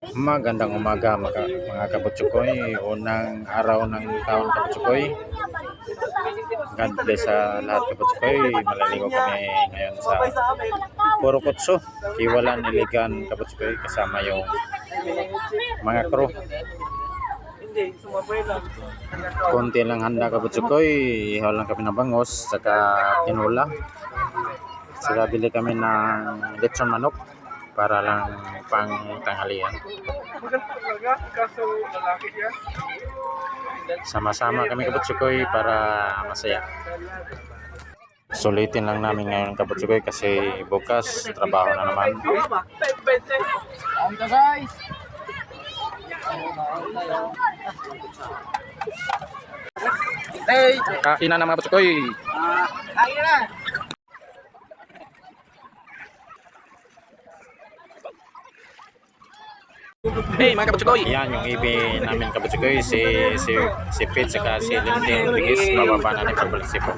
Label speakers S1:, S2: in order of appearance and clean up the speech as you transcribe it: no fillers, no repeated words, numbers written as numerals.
S1: Magandang umaga mga kabutsukoy. Unang araw ng taon kabutsukoy. God bless sa lahat kabutsukoy. Malaligo kami ngayon sa Puro Kutso, Kiwalan, Iligan kabutsukoy kasama yung mga crew. Konti lang handa kabutsukoy. Ihaw lang kami ng bangos saka tinula. Saka bili kami ng lechon manok para lang pang tanghalian. Sama-sama kami kabutsukoy para masaya. Sulitin lang namin ngayon kabutsukoy kasi bukas trabaho na naman. Hey, kain na mga kabutsukoy. Kain na. Hey mga kabutsukoy! Yan yung ibi namin kabutsukoy, si Pete saka si Lindy Rodriguez, bababa na ni pagbalik si Po.